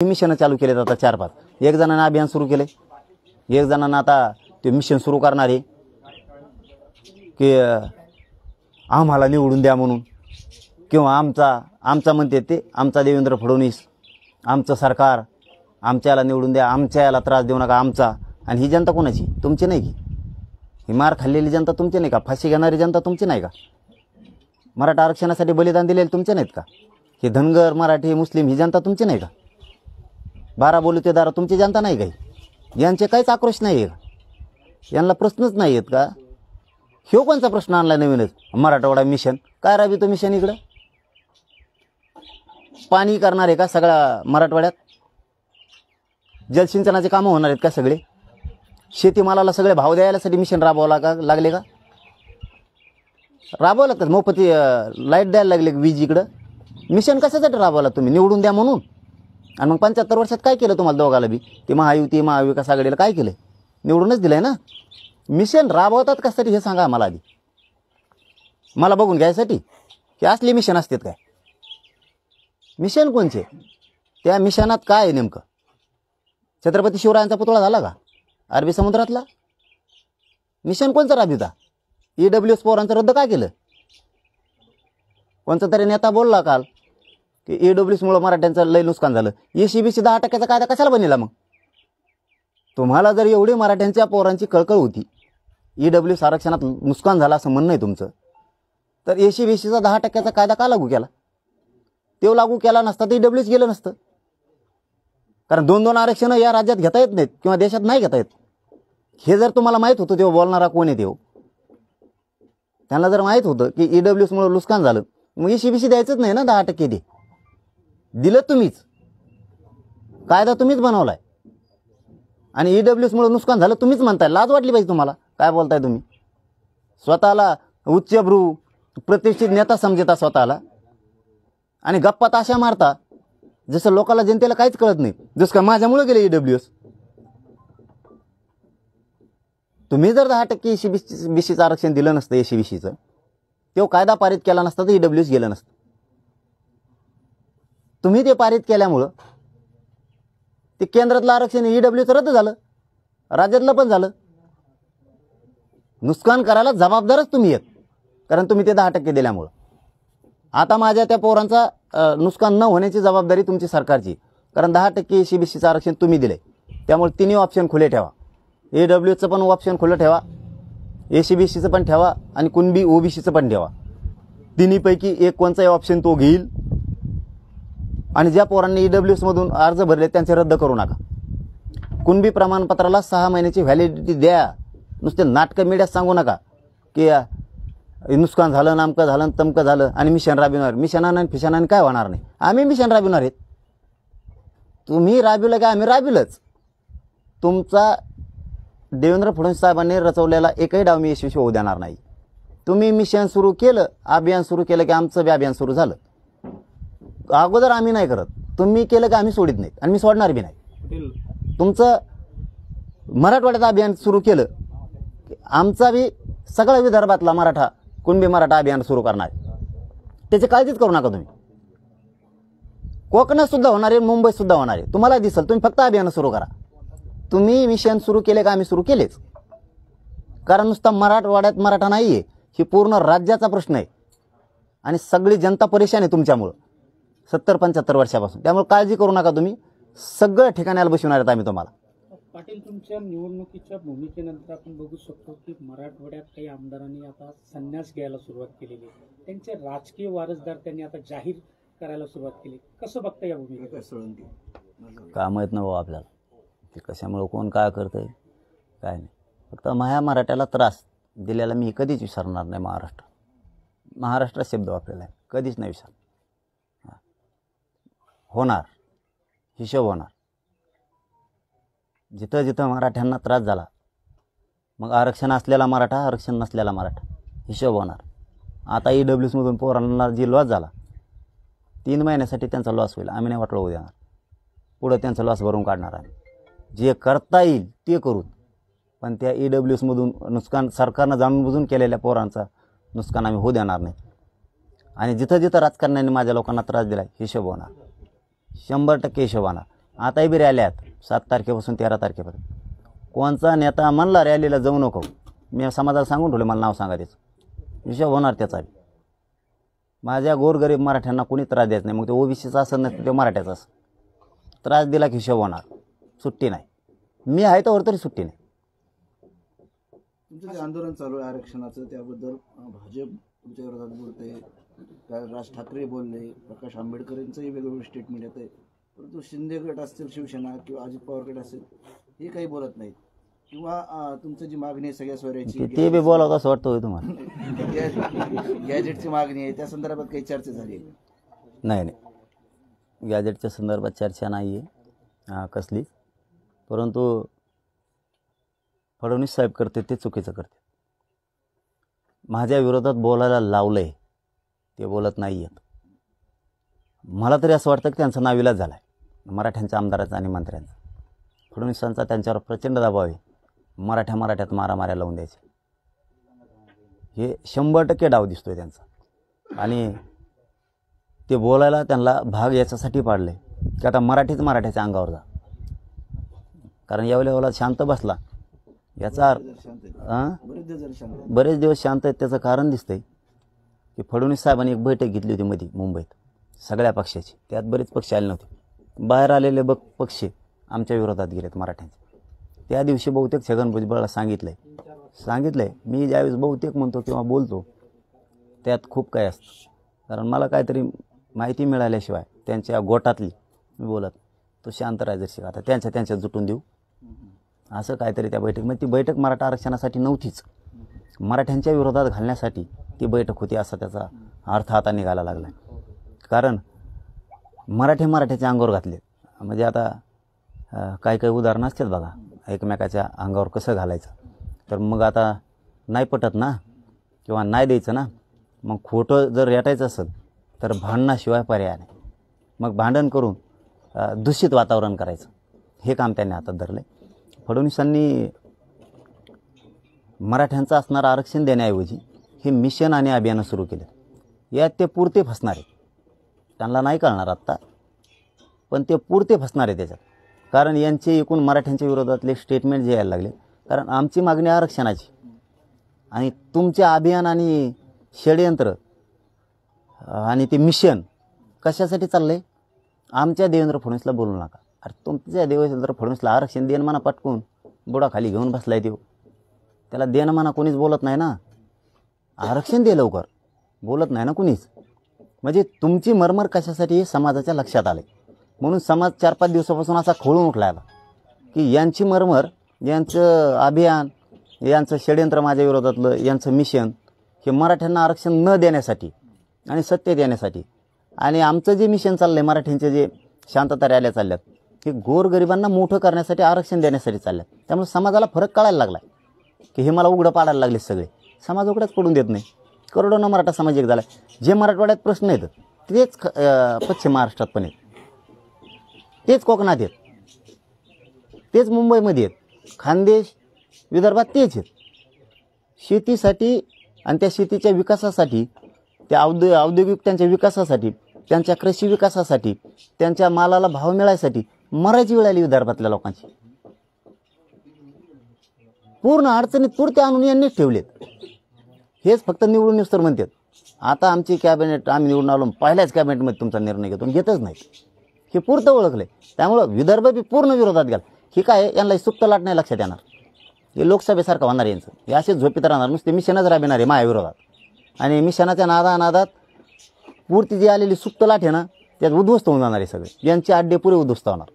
Mission चालू केले आता 4-5. एक जणांना अभियान सुरू केले, एक जणांना आता ते मिशन सुरू करणार आहे की आम्हाला निवडून द्या म्हणून, किंवा आमचा म्हणते ते आमचा देवेंद्र फडणवीस, आमचं सरकार, आमच्याला निवडून द्या, आमच्या याला त्रास देऊ नका आमचा. आणि ही जनता कोणाची? तुमची नाही की? ही मार खाल्लेली जनता तुमची नाही का? फाशी घेणारी जनता तुमची नाही का? मराठा आरक्षणासाठी बलिदान दिलेले तुमचे नाहीत का? हे धनगर मराठी मुस्लिम ही जनता तुमची नाही का? 12 बलुतेदार तुमची जनता नाही काही? यांचे काहीच आक्रोश नाही आहे का? यांना प्रश्नच नाही आहेत का? ह्यो कोणचा प्रश्न आणला नवीनच? मराठवाडा मिशन. काय राबवितो मिशन इकडं? पाणी करणार आहे का सगळ्या मराठवाड्यात? जलसिंचनाचे कामं होणार आहेत का सगळे? शेतीमालाला सगळे भाव द्यायसाठी मिशन राबवावं लागले का? राबवलं का? मोफती लाईट द्यायला लागले वीज इकडं? मिशन कशासाठी राबवला तुम्ही? निवडून द्या म्हणून. आणि मग 75 वर्षात काय केलं तुम्हाला दोघाला बी? ते महायुती महाविकास आघाडीला काय केलं? निवडूनच दिलंय ना. मिशन राबवतात कशासाठी हे सांगा आम्हाला आधी. मला बघून घ्यायसाठी की असली मिशन असतात काय? मिशन कोणचे? त्या मिशनात काय आहे नेमकं? छत्रपती शिवरायांचा पुतळा झाला का अरबी समुद्रातला? मिशन कोणचं राबविता? EWS पोरांचं रद्द काय केलं? कोणता तरी नेता बोलला काल की EWSमुळे मराठ्यांचं लय नुकसान झालं. ECBC 10% कायदा कशाला बनला मग? तुम्हाला जर एवढी मराठ्यांच्या पोरांची कळकळ होती, EWS आरक्षणात नुकसान झालं असं म्हणणं आहे तुमचं, तर ECBCचा 10% कायदा का लागू केला? तो लागू केला नसता तर EWS गेलं नसतं. कारण 2-2 आरक्षण या राज्यात घेता येत नाहीत किंवा देशात नाही घेता येत. हे जर तुम्हाला माहीत होतं तेव्हा बोलणारा कोण आहे तेव्हा? त्यांना जर माहीत होतं की EWSमुळे नुकसान झालं, मग ECBC द्यायचंच नाही ना 10% दे. दिलं तुम्हीच, कायदा तुम्हीच बनवलाय आणि EWSमुळे नुकसान झालं तुम्हीच म्हणताय. लाज वाटली पाहिजे तुम्हाला. काय बोलताय तुम्ही? स्वतःला उच्चभ्रू प्रतिष्ठित नेता समजता स्वतःला आणि गप्पा ताशा मारता जसं लोकांना जनतेला काहीच कळत नाही. जसं का माझ्यामुळे गेले EWS. तुम्ही जर 10% ECBCचं आरक्षण दिलं नसतं, ECBCचं तो कायदा पारित केला नसता तर EWS गेलं नसतं. तुम्ही ते पारित केल्यामुळं ते केंद्रातलं आरक्षण EWS रद्द झालं, राज्यातलं पण झालं. नुकसान करायला जबाबदारच तुम्ही आहेत, कारण तुम्ही ते 10% दिल्यामुळं. आता माझ्या त्या पोरांचा नुकसान न होण्याची जबाबदारी तुमची सरकारची, कारण 10% ECBCचं आरक्षण तुम्ही दिले. त्यामुळे तिन्ही ऑप्शन खुले ठेवा. EWSचं पण ऑप्शन खुलं ठेवा, ECBCचं पण ठेवा आणि कुणबी OBCचं पण ठेवा. तिन्हीपैकी एक कोणचाही ऑप्शन तो घेईल. आणि ज्या पोरांनी EWSमधून अर्ज भरले त्यांचे रद्द करू नका. कुणबी प्रमाणपत्राला 6 महिन्याची व्हॅलिडिटी द्या. नुसते नाटकं मीडियात सांगू नका की नुकसान झालं, नामकं झालं, तमकं झालं आणि मिशन राबविणार. मिशनानं आणि फिशनानं काय होणार नाही. आम्ही मिशन राबविणार आहेत. तुम्ही राबविलं का? आम्ही राबविलंच. तुमचा देवेंद्र फडणवीस साहेबांनी रचवलेला एकही डाव मी यशस्वी होऊ देणार नाही. तुम्ही मिशन सुरू केलं, अभियान सुरू केलं की आमचं बी अभियान सुरू झालं. अगोदर आम्ही नाही करत, तुम्ही केलं की आम्ही सोडित नाहीत आणि मी सोडणार बी नाही. तुमचं मराठवाड्यात अभियान सुरू केलं, आमचा बी सगळ्या विदर्भातला मराठा कुणबी मराठा अभियान सुरू करणार. त्याची काळजीच करू नका तुम्ही. कोकणात सुद्धा होणार आहे, मुंबईत सुद्धा होणार आहे. तुम्हाला दिसेल. तुम्ही फक्त अभियान सुरू करा. तुम्ही मिशन सुरू केले का? आम्ही सुरू केलेच. कारण नुसता मराठवाड्यात मराठा नाही आहे, ही पूर्ण राज्याचा प्रश्न आहे आणि सगळी जनता परेशान आहे तुमच्यामुळं 70-75 वर्षापासून. त्यामुळे काळजी करू नका तुम्ही. सगळ्या ठिकाणाला बसवणार आहेत आम्ही तुम्हाला. पाटील, तुमच्या निवडणुकीच्या भूमिकेनंतर आपण बघू शकतो की मराठवाड्यात काही आमदारांनी आता संन्यास घ्यायला सुरुवात केलेली आहे. त्यांचे राजकीय वारसदार त्यांनी आता जाहीर करायला सुरुवात केली. कसं बघता या भूमिकेत? काय माहीत नाही बाबा आपल्याला की कशामुळं कोण काय करतंय काय नाही. फक्त मराठ्याला त्रास दिलेला मी कधीच विसरणार नाही. महाराष्ट्र शब्द वापरलेला आहे, कधीच नाही विसरणार. होणार, हिशोब होणार. जिथं जिथं मराठ्यांना त्रास झाला, मग आरक्षण असलेला मराठा, आरक्षण नसलेला मराठा, हिशोब होणार. आता EWSमधून पोरांना जी लॉस झाला, 3 महिन्यासाठी त्यांचा लॉस होईल. आम्ही नाही वाटलं होऊ देणार. पुढं त्यांचा लॉस भरून काढणार आम्ही. जे करता येईल ते करू. पण त्या EWSमधून नुकसान सरकारनं जाणून बुजून केलेल्या पोरांचा नुकसान आम्ही होऊ देणार नाही. आणि जिथं जिथं राजकारण्यांनी माझ्या लोकांना त्रास दिला, हिशोब होणार. 100% हिशोब होणार. आताही बी रॅल्या आहेत 7 तारखेपासून 13 तारखेपर्यंत. कोणचा नेता म्हणला रॅलीला जाऊ नको, मी समाजाला सांगून ठेवले मला नाव सांगा त्याचं, हिशोब होणार त्याचा. माझ्या गोरगरीब मराठ्यांना कोणी त्रास देत नाही, मग ते ओबीसीचा असं नाही ते मराठ्याचा असं त्रास दिला की हिशोब होणार, सुट्टी नाही. मी आहे तर तरी सुट्टी नाही. तुमचं जे आंदोलन चालू आहे आरक्षणाचं त्याबद्दल भाजप तुमच्या विरोधात बोलते, राज ठाकरे बोलले, प्रकाश आंबेडकरांचंही वेगवेगळे स्टेटमेंट येत आहे, परंतु शिंदे गट असतील, शिवसेना किंवा अजित पवार गट असेल हे काही बोलत नाहीत. किंवा तुमचं जी मागणी आहे सगळ्या स्वराची ते बी बोलावं असं वाटतं होय तुम्हाला. गॅजेटची मागणी आहे त्या संदर्भात काही चर्चा झाली आहे? नाही नाही, गॅजेटच्या संदर्भात चर्चा नाही आहे कसलीच. परंतु फडणवीस साहेब करते ते चुकीचं करते. माझ्या विरोधात बोलायला लावलं आहे, ते बोलत नाही आहेत. मला तरी असं वाटतं की त्यांचा नाविलाज झाला आहे मराठ्यांच्या आमदाराचा आणि मंत्र्यांचा. फडणवीसांचा त्यांच्यावर प्रचंड दबाव आहे, मराठ्यात मारामाऱ्या लावून द्यायचे. हे 100% डाव दिसतोय त्यांचा. आणि ते बोलायला त्यांना भाग याच्यासाठी पाडले की आता मराठ्याच्या अंगावर जा. कारण यावेळेला शांत बसला याचा बरेच दिवस शांत आहेत. त्याचं कारण दिसतंय की फडणवीस साहेबांनी एक बैठक घेतली होती मध्ये मुंबईत सगळ्या पक्षाची, त्यात बरेच पक्ष आले नव्हते. बाहेर आलेले पक्ष आमच्या विरोधात गेलेत मराठ्यांचे. त्या दिवशी बहुतेक छगन भुजबळला सांगितलंय मी ज्यावेळेस बहुतेक म्हणतो किंवा बोलतो त्यात खूप काही असतं. कारण मला काहीतरी माहिती मिळाल्याशिवाय त्यांच्या गोटातली मी बोलत तो शांत राहायचं. आता त्यांच्या जुटून देऊ असं काहीतरी त्या बैठकीमध्ये. ती बैठक मराठा आरक्षणासाठी नव्हतीच, मराठ्यांच्या विरोधात घालण्यासाठी ती बैठक होती असा त्याचा अर्थ आता निघायला लागला. कारण मराठ्याच्या अंगावर घातले. म्हणजे आता काही उदाहरणं असतात बघा, एकमेकाच्या अंगावर कसं घालायचं. तर मग आता नाही पटत ना किंवा नाही द्यायचं ना, मग खोटं जर रेटायचं असेल तर भांडणाशिवाय पर्याय नाही. मग भांडण करून दूषित वातावरण करायचं, हे काम त्यांनी हातात धरलं. फडणवीसांनी मराठ्यांचं असणारं आरक्षण देण्याऐवजी हे मिशन आणि अभियानं सुरू केलं. यात ते पुरते फसणार आहेत. त्यांना नाही कळणार आत्ता, पण ते पुरते फसणार आहे त्याच्यात. कारण यांचे एकूण मराठ्यांच्या विरोधातले स्टेटमेंट जे यायला लागले. कारण आमची मागणी आरक्षणाची आणि तुमचे अभियान आणि षडयंत्र आणि ते मिशन कशासाठी चाललं आहे. आमच्या देवेंद्र फडणवीसला बोलू नका. अरे तुमच्या देवेंद्र फडणवीसला आरक्षण देणं म्हणा, पटकून बुडाखाली घेऊन बसलाय देव, त्याला देणं म्हणा कोणीच बोलत नाही ना. आरक्षण दे लवकर, बोलत नाही ना कुणीच. म्हणजे तुमची मरमर कशासाठी हे समाजाच्या लक्षात आले. म्हणून समाज 4-5 दिवसापासून असा खोळून उठलायला की यांची मरमर, यांचं अभियान, यांचं षडयंत्र माझ्या विरोधातलं, यांचं मिशन हे मराठ्यांना आरक्षण न देण्यासाठी आणि सत्तेत येण्यासाठी. आणि आमचं जे मिशन चाललं आहे मराठ्यांचे जे शांतता रॅल्या चालल्यात हे गोरगरिबांना मोठं करण्यासाठी, आरक्षण देण्यासाठी चालल्यात. त्यामुळे समाजाला फरक कळायला लागला की हे मला उघडं पाडायला लागले सगळे. समाज उघडच पडून देत नाही. करोडोना मराठा समाज एक झाला. जे मराठवाड्यात प्रश्न आहेत तेच पश्चिम महाराष्ट्रात पण आहेत, तेच कोकणात आहेत, तेच मुंबईमध्ये आहेत, खानदेश विदर्भात तेच आहेत. शेतीसाठी आणि त्या शेतीच्या विकासासाठी, त्या औद्योगिक त्यांच्या विकासासाठी, त्यांच्या कृषी विकासासाठी, त्यांच्या मालाला भाव मिळायसाठी मराठी वेळ आली विदर्भातल्या लोकांची. पूर्ण अडचणीत पुरते आणून यांनीच ठेवलेत. हेच फक्त निवडून निस्तोर म्हणतात आता आमची कॅबिनेट आम्ही निवडून आलो, पहिल्याच कॅबिनेटमध्ये तुमचा निर्णय घेतो, घेतच नाही. हे पुरतं ओळखलंय. त्यामुळं विदर्भ बी पूर्ण विरोधात गेला. हे काय यांना सुप्त लाट नाही लक्षात येणार. हे लोकसभेसारखं होणार यांचं. हे असेच झोपीत राहणार, नुसते मिशनच राबणार आहे माझ्याविरोधात. आणि मिशनाच्या नादानादात पूर्ती जी आलेली सुप्त लाट आहे ना त्यात उद्ध्वस्त होऊन जाणार आहे सगळे. यांचे अड्डे पुरे उद्ध्वस्त होणार.